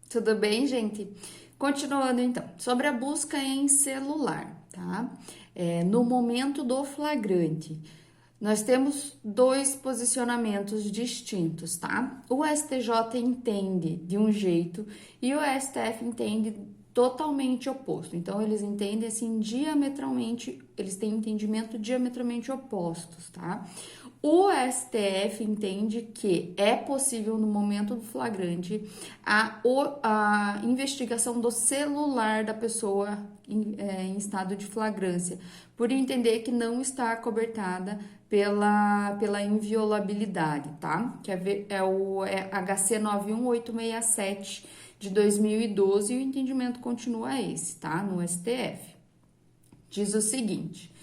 Tudo bem, gente? Continuando então, sobre a busca em celular, tá? No momento do flagrante, nós temos dois posicionamentos distintos, tá? O STJ entende de um jeito e o STF entende totalmente oposto. Então, eles entendem assim diametralmente, eles têm entendimento diametralmente opostos, tá? O STF entende que é possível, no momento do flagrante, a investigação do celular da pessoa em estado de flagrância, por entender que não está acobertada pela inviolabilidade, tá? É o HC 91867 de 2012 e o entendimento continua esse, tá? No STF. Diz o seguinte: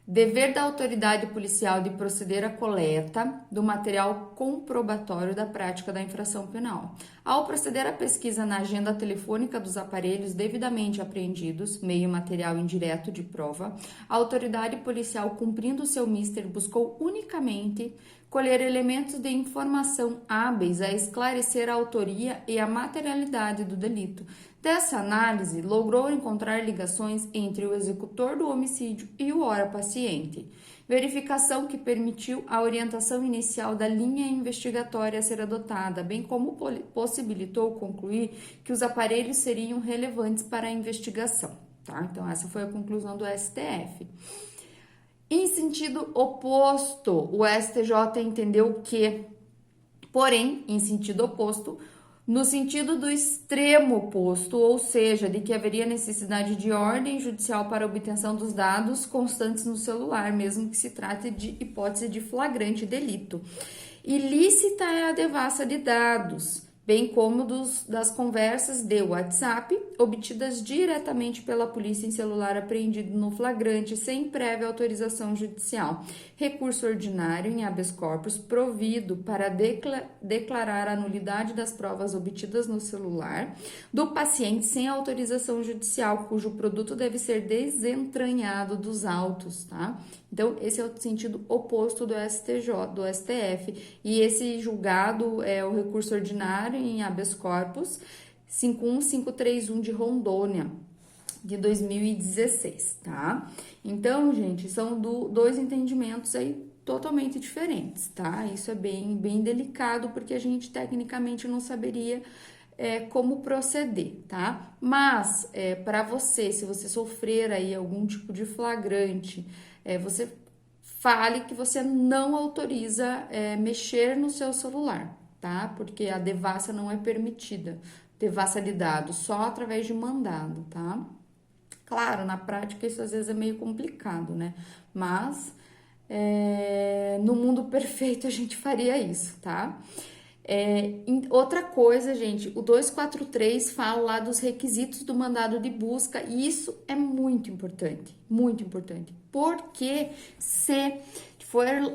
dever da autoridade policial de proceder à coleta do material comprobatório da prática da infração penal. Ao proceder à pesquisa na agenda telefônica dos aparelhos devidamente apreendidos, meio material indireto de prova, a autoridade policial, cumprindo seu mister, buscou unicamente colher elementos de informação hábeis a esclarecer a autoria e a materialidade do delito. Dessa análise, logrou encontrar ligações entre o executor do homicídio e o ora paciente. Verificação que permitiu a orientação inicial da linha investigatória a ser adotada, bem como possibilitou concluir que os aparelhos seriam relevantes para a investigação. Tá? Então, essa foi a conclusão do STF. Em sentido oposto, o STJ entendeu que, porém, em sentido oposto, no sentido do extremo oposto, ou seja, de que haveria necessidade de ordem judicial para a obtenção dos dados constantes no celular, mesmo que se trate de hipótese de flagrante delito. Ilícita é a devassa de dados, bem como das conversas de WhatsApp obtidas diretamente pela polícia em celular apreendido no flagrante sem prévia autorização judicial. Recurso ordinário em habeas corpus provido para declarar a nulidade das provas obtidas no celular do paciente sem autorização judicial, cujo produto deve ser desentranhado dos autos, tá? Então, esse é o sentido oposto do STF, e esse julgado é o recurso ordinário em habeas corpus 51531 de Rondônia, de 2016, tá? Então, gente, são dois entendimentos aí totalmente diferentes, tá? Isso é bem delicado, porque a gente tecnicamente não saberia como proceder, tá? Mas, para você, se você sofrer aí algum tipo de flagrante, você fale que você não autoriza mexer no seu celular, tá? Porque a devassa não é permitida, devassa de dados, só através de mandado, tá? Claro, na prática isso às vezes é meio complicado, né? Mas no mundo perfeito a gente faria isso, tá? Outra coisa, gente, o 243 fala lá dos requisitos do mandado de busca, e isso é muito importante, porque se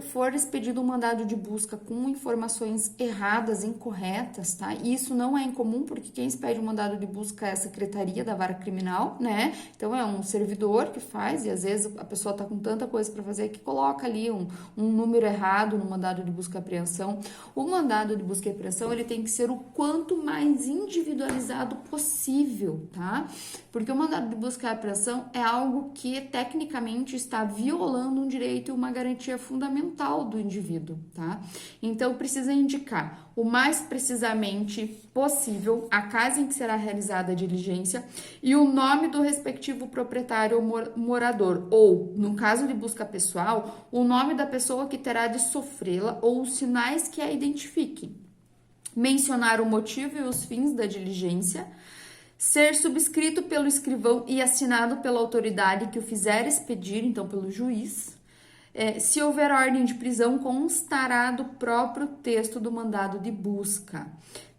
for expedido um mandado de busca com informações erradas, incorretas, tá? Isso não é incomum, porque quem expede o mandado de busca é a Secretaria da Vara Criminal, né? Então, é um servidor que faz, e às vezes a pessoa tá com tanta coisa para fazer que coloca ali um número errado no mandado de busca e apreensão. O mandado de busca e apreensão, ele tem que ser o quanto mais individualizado possível, tá? Porque o mandado de busca e apreensão é algo que tecnicamente está violando um direito e uma garantia fundamental do indivíduo, tá? Então, precisa indicar o mais precisamente possível a casa em que será realizada a diligência e o nome do respectivo proprietário ou morador, ou, no caso de busca pessoal, o nome da pessoa que terá de sofrê-la ou os sinais que a identifiquem. Mencionar o motivo e os fins da diligência, ser subscrito pelo escrivão e assinado pela autoridade que o fizer expedir, então pelo juiz. Se houver ordem de prisão, constará do próprio texto do mandado de busca.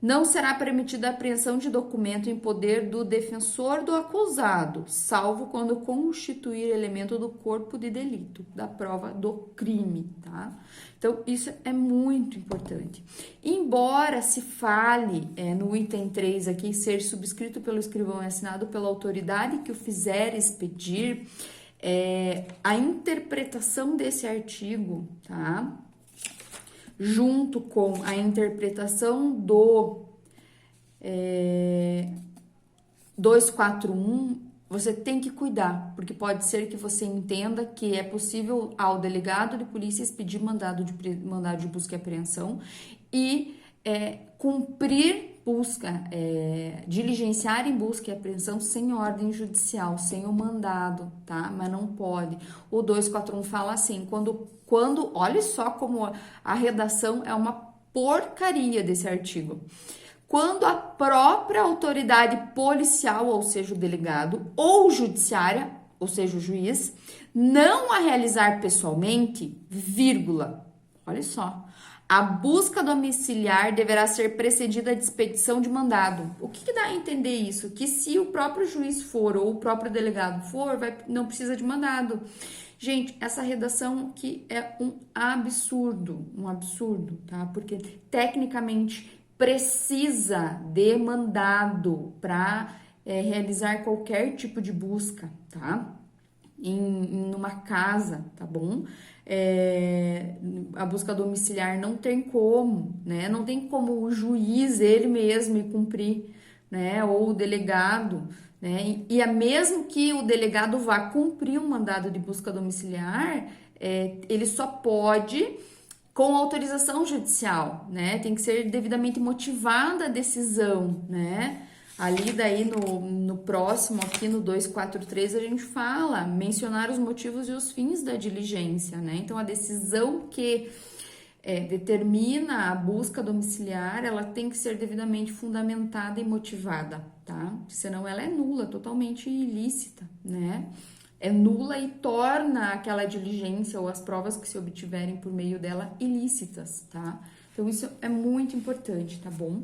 Não será permitida a apreensão de documento em poder do defensor do acusado, salvo quando constituir elemento do corpo de delito, da prova do crime, tá? Então, isso é muito importante. Embora se fale no item 3 aqui, ser subscrito pelo escrivão e assinado pela autoridade que o fizer expedir, a interpretação desse artigo, tá? Junto com a interpretação 241, você tem que cuidar, porque pode ser que você entenda que é possível ao delegado de polícia expedir mandado de busca e apreensão e cumprir busca, diligenciar em busca e apreensão sem ordem judicial, sem o mandado, tá? Mas não pode. O 241 fala assim, quando olha só como a redação é uma porcaria desse artigo. Quando a própria autoridade policial, ou seja, o delegado, ou judiciária, ou seja, o juiz, não a realizar pessoalmente, vírgula, olha só, a busca domiciliar deverá ser precedida de expedição de mandado. O que dá a entender isso? Que se o próprio juiz for ou o próprio delegado for, não precisa de mandado. Gente, essa redação aqui é um absurdo, tá? Porque tecnicamente precisa de mandado para realizar qualquer tipo de busca, tá? Numa casa, tá bom? A busca domiciliar não tem como, né? Não tem como o juiz, ele mesmo, cumprir, né? Ou o delegado, né? E é mesmo que o delegado vá cumprir um mandado de busca domiciliar, ele só pode com autorização judicial, né? Tem que ser devidamente motivada a decisão, né? Ali daí no próximo, aqui no 243, a gente fala, mencionar os motivos e os fins da diligência, né? Então, a decisão que determina a busca domiciliar, ela tem que ser devidamente fundamentada e motivada, tá? Senão ela é nula, totalmente ilícita, né? É nula e torna aquela diligência ou as provas que se obtiverem por meio dela ilícitas, tá? Então, isso é muito importante, tá bom?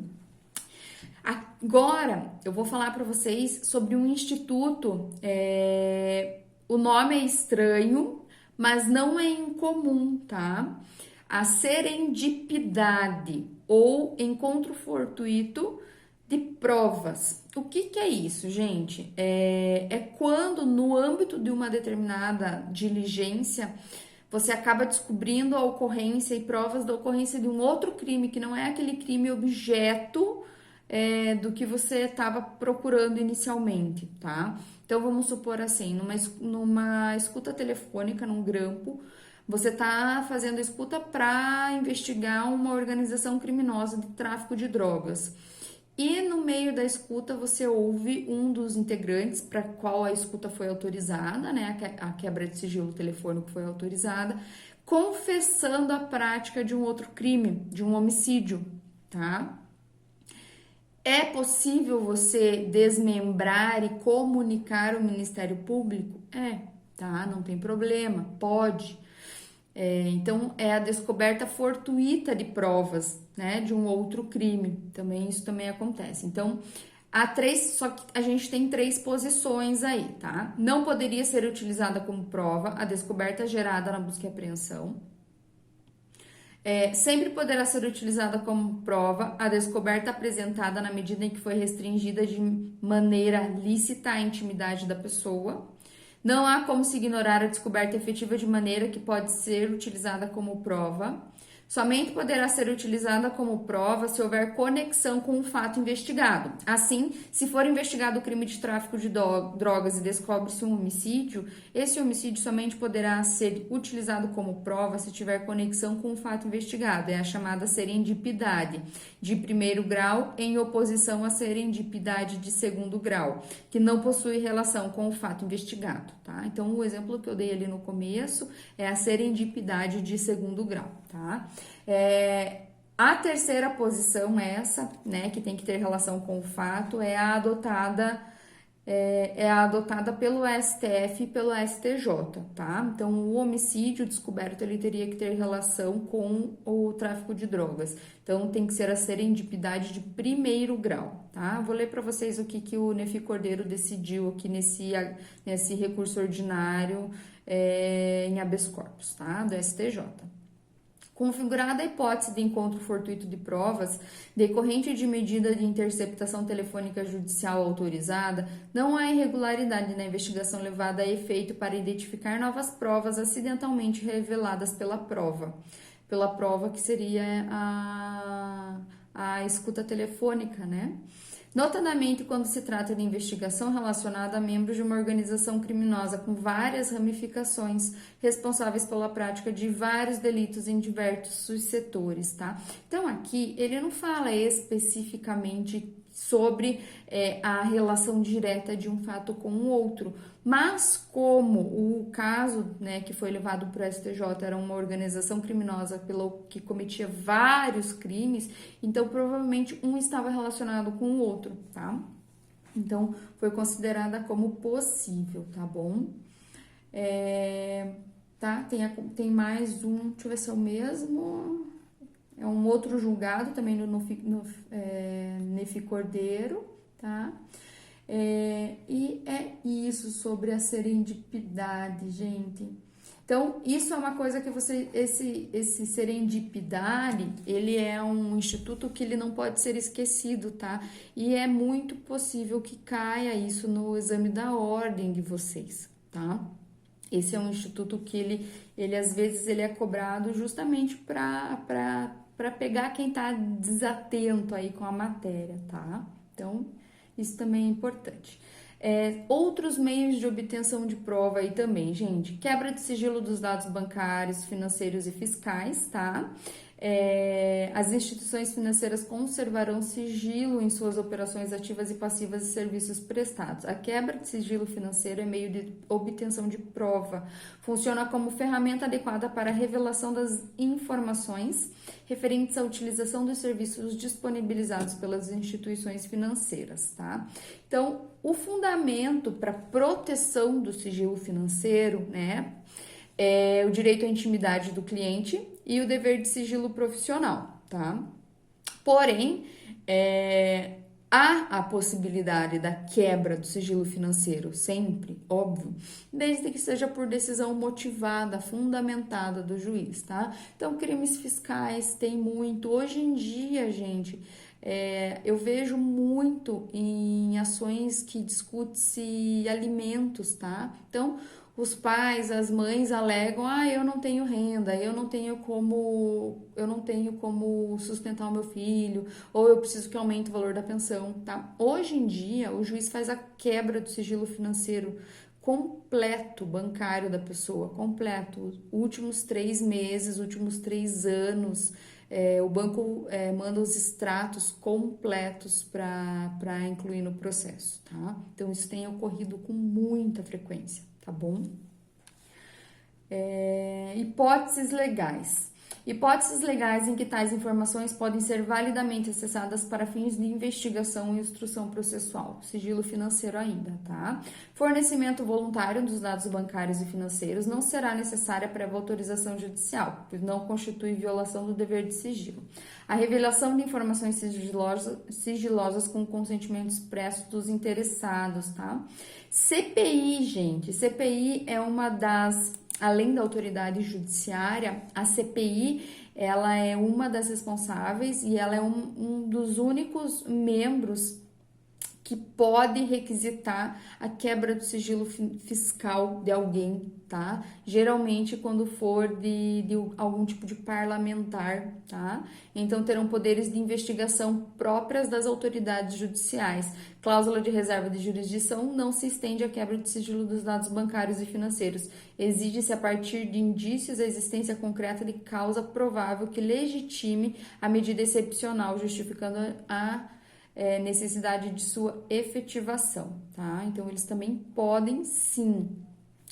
Agora, eu vou falar para vocês sobre um instituto, o nome é estranho, mas não é incomum, tá? A serendipidade ou encontro fortuito de provas. O que é isso, gente? É quando no âmbito de uma determinada diligência você acaba descobrindo a ocorrência e provas da ocorrência de um outro crime que não é aquele crime objeto do que você estava procurando inicialmente, tá? Então vamos supor assim, numa escuta telefônica, num grampo, você está fazendo escuta para investigar uma organização criminosa de tráfico de drogas. E no meio da escuta você ouve um dos integrantes para qual a escuta foi autorizada, né? A quebra de sigilo telefônico foi autorizada, confessando a prática de um outro crime, de um homicídio, tá? É possível você desmembrar e comunicar ao Ministério Público? Tá? Não tem problema, pode. Então, é a descoberta fortuita de provas, né, de um outro crime. Isso também acontece. Então, só que a gente tem 3 posições aí, tá? Não poderia ser utilizada como prova a descoberta gerada na busca e apreensão. Sempre poderá ser utilizada como prova a descoberta apresentada na medida em que foi restringida de maneira lícita a intimidade da pessoa. Não há como se ignorar a descoberta efetiva de maneira que pode ser utilizada como prova. Somente poderá ser utilizada como prova se houver conexão com o fato investigado. Assim, se for investigado o crime de tráfico de drogas e descobre-se um homicídio, esse homicídio somente poderá ser utilizado como prova se tiver conexão com o fato investigado. É a chamada serendipidade de primeiro grau em oposição à serendipidade de segundo grau, que não possui relação com o fato investigado, tá? Então, o exemplo que eu dei ali no começo é a serendipidade de segundo grau, tá? A terceira posição, essa, né, que tem que ter relação com o fato, é a adotada pelo STF e pelo STJ, tá? Então, o homicídio descoberto, ele teria que ter relação com o tráfico de drogas. Então, tem que ser a serendipidade de primeiro grau, tá? Vou ler para vocês o que o Nefi Cordeiro decidiu aqui nesse recurso ordinário em habeas corpus, tá? Do STJ. Configurada a hipótese de encontro fortuito de provas, decorrente de medida de interceptação telefônica judicial autorizada, não há irregularidade na investigação levada a efeito para identificar novas provas acidentalmente reveladas pela prova que seria a escuta telefônica, né? notadamente quando se trata de investigação relacionada a membros de uma organização criminosa com várias ramificações responsáveis pela prática de vários delitos em diversos setores, tá? Então aqui ele não fala especificamente sobre a relação direta de um fato com o outro, mas como o caso, né, que foi levado para o STJ era uma organização criminosa que cometia vários crimes, então provavelmente um estava relacionado com o outro, tá? Então foi considerada como possível, tá bom? Tá? Tem mais um, deixa eu ver se é o mesmo. É um outro julgado também no Nefi Cordeiro, tá? E é isso sobre a serendipidade, gente. Então, isso é uma coisa que esse serendipidade, ele é um instituto que ele não pode ser esquecido, tá? E é muito possível que caia isso no exame da ordem de vocês, tá? Esse é um instituto que ele às vezes ele é cobrado justamente para pegar quem tá desatento aí com a matéria, tá? Então, isso também é importante. Outros meios de obtenção de prova aí também, gente. Quebra de sigilo dos dados bancários, financeiros e fiscais, tá? As instituições financeiras conservarão sigilo em suas operações ativas e passivas e serviços prestados. A quebra de sigilo financeiro é meio de obtenção de prova. Funciona como ferramenta adequada para a revelação das informações referentes à utilização dos serviços disponibilizados pelas instituições financeiras, tá? Então, o fundamento para proteção do sigilo financeiro, né, é o direito à intimidade do cliente e o dever de sigilo profissional, tá? Porém, há a possibilidade da quebra do sigilo financeiro, sempre, óbvio, desde que seja por decisão motivada, fundamentada do juiz, tá? Então, crimes fiscais tem muito. Hoje em dia, gente, eu vejo muito em ações que discute-se alimentos, tá? Então, os pais, as mães alegam, eu não tenho renda, eu não tenho como sustentar o meu filho, ou eu preciso que aumente o valor da pensão, tá? Hoje em dia, o juiz faz a quebra do sigilo financeiro completo, bancário da pessoa, completo, últimos 3 meses, últimos 3 anos, o banco manda os extratos completos para incluir no processo, tá? Então, isso tem ocorrido com muita frequência, tá bom? Hipóteses legais. Hipóteses legais em que tais informações podem ser validamente acessadas para fins de investigação e instrução processual. Sigilo financeiro ainda, tá? Fornecimento voluntário dos dados bancários e financeiros não será necessária prévia autorização judicial, pois não constitui violação do dever de sigilo. A revelação de informações sigilosas com consentimento expresso dos interessados, tá? CPI, gente. CPI é uma das... Além da autoridade judiciária, a CPI, ela é uma das responsáveis e ela é um dos únicos membros que pode requisitar a quebra do sigilo fiscal de alguém, tá? Geralmente quando for de algum tipo de parlamentar, tá? Então terão poderes de investigação próprias das autoridades judiciais. Cláusula de reserva de jurisdição não se estende à quebra de sigilo dos dados bancários e financeiros. Exige-se a partir de indícios a existência concreta de causa provável que legitime a medida excepcional, justificando a necessidade de sua efetivação, tá? Então, eles também podem, sim.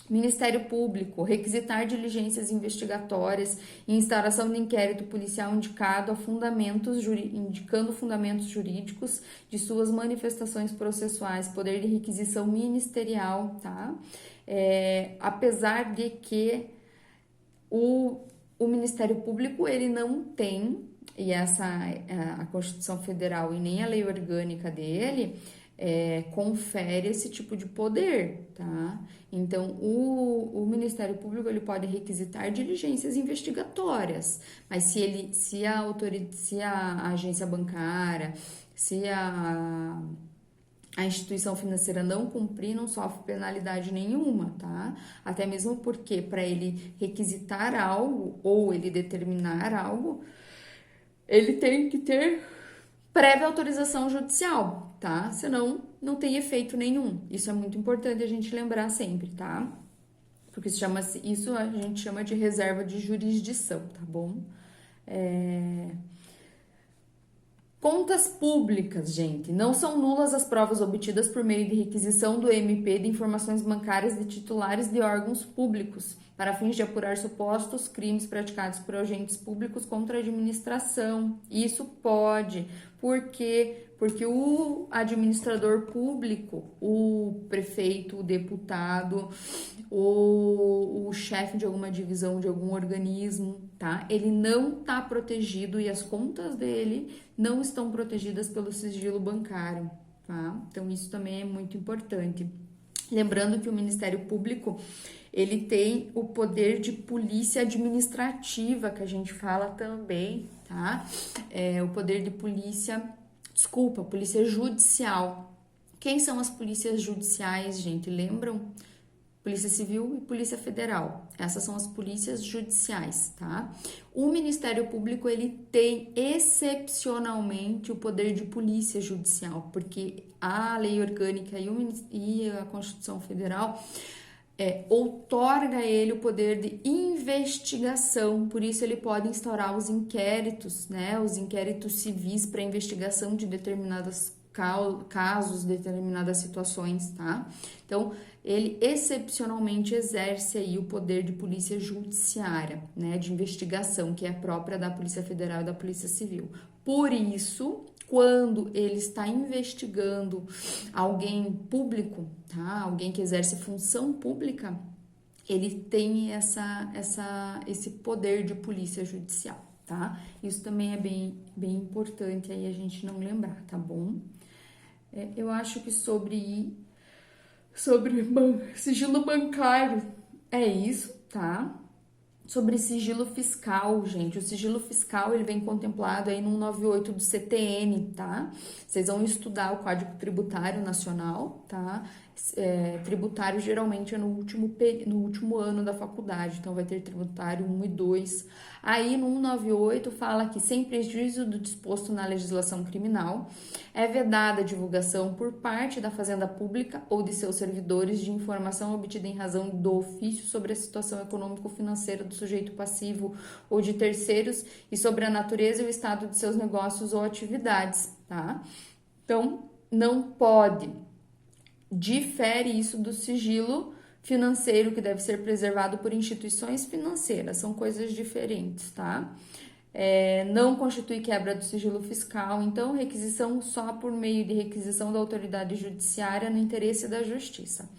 Ministério Público, requisitar diligências investigatórias e instauração de inquérito policial indicando fundamentos jurídicos de suas manifestações processuais, poder de requisição ministerial, tá? Apesar de que o Ministério Público, ele não tem, e a Constituição Federal e nem a lei orgânica dele confere esse tipo de poder, tá? Então, o Ministério Público, ele pode requisitar diligências investigatórias, mas se a agência bancária, se a instituição financeira não cumprir, não sofre penalidade nenhuma, tá? Até mesmo porque para ele requisitar algo ou ele determinar algo, ele tem que ter prévia autorização judicial, tá? Senão, não tem efeito nenhum. Isso é muito importante a gente lembrar sempre, tá? Porque isso a gente chama de reserva de jurisdição, tá bom? Contas públicas, gente. Não são nulas as provas obtidas por meio de requisição do MP de informações bancárias de titulares de órgãos públicos, para fins de apurar supostos crimes praticados por agentes públicos contra a administração. Isso pode. Por quê? Porque o administrador público, o prefeito, o deputado, o chefe de alguma divisão, de algum organismo, tá? Ele não tá protegido e as contas dele não estão protegidas pelo sigilo bancário, tá? Então, isso também é muito importante. Lembrando que o Ministério Público, ele tem o poder de polícia administrativa, que a gente fala também, tá? O poder de polícia judicial. Quem são as polícias judiciais, gente? Lembram? Polícia Civil e Polícia Federal. Essas são as polícias judiciais, tá? O Ministério Público, ele tem excepcionalmente o poder de polícia judicial, porque a lei orgânica e a Constituição Federal outorga a ele o poder de investigação, por isso ele pode instaurar os inquéritos, né? Os inquéritos civis para investigação de determinados casos, determinadas situações, tá? Então, ele excepcionalmente exerce aí o poder de polícia judiciária, né, de investigação, que é própria da Polícia Federal e da Polícia Civil. Por isso, quando ele está investigando alguém público, tá, alguém que exerce função pública, ele tem esse poder de polícia judicial, tá? Isso também é bem importante aí a gente não lembrar, tá bom? Eu acho que sobre sigilo bancário é isso, tá? Sobre sigilo fiscal, gente, o sigilo fiscal ele vem contemplado aí no 198 do CTN, tá? Vocês vão estudar o Código Tributário Nacional, tá? Tributário geralmente é no último ano da faculdade, então vai ter tributário 1 e 2. Aí no 198 fala que, sem prejuízo do disposto na legislação criminal, é vedada a divulgação por parte da Fazenda Pública ou de seus servidores de informação obtida em razão do ofício sobre a situação econômico-financeira do sujeito passivo ou de terceiros e sobre a natureza e o estado de seus negócios ou atividades, tá? Então, não pode. Difere isso do sigilo financeiro, que deve ser preservado por instituições financeiras. São coisas diferentes, tá? Não constitui quebra do sigilo fiscal, então requisição só por meio de requisição da autoridade judiciária no interesse da justiça.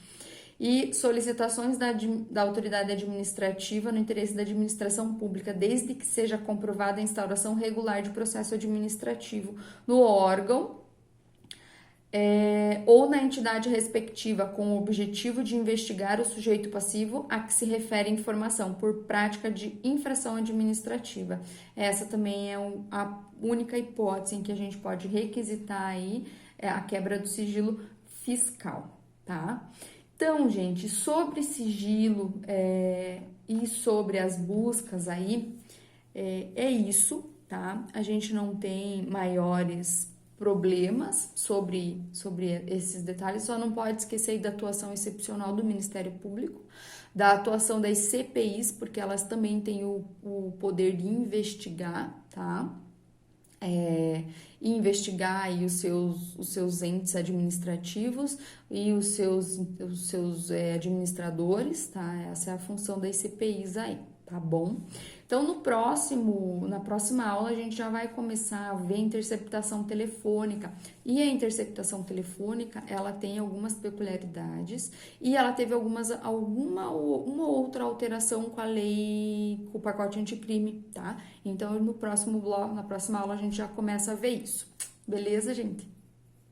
E solicitações da autoridade administrativa no interesse da administração pública, desde que seja comprovada a instauração regular de processo administrativo no órgão ou na entidade respectiva com o objetivo de investigar o sujeito passivo a que se refere a informação por prática de infração administrativa. Essa também é a única hipótese em que a gente pode requisitar aí a quebra do sigilo fiscal, tá? Então, gente, sobre sigilo e sobre as buscas aí, é isso, tá? A gente não tem maiores problemas sobre esses detalhes, só não pode esquecer da atuação excepcional do Ministério Público, da atuação das CPIs, porque elas também têm o poder de investigar, tá? Investigar aí os seus entes administrativos e os seus administradores, tá? Essa é a função das CPIs aí, tá bom? Então, na próxima aula, a gente já vai começar a ver a interceptação telefônica. E a interceptação telefônica, ela tem algumas peculiaridades e ela teve uma outra alteração com a lei, com o pacote anticrime, tá? Então, na próxima aula, a gente já começa a ver isso. Beleza, gente?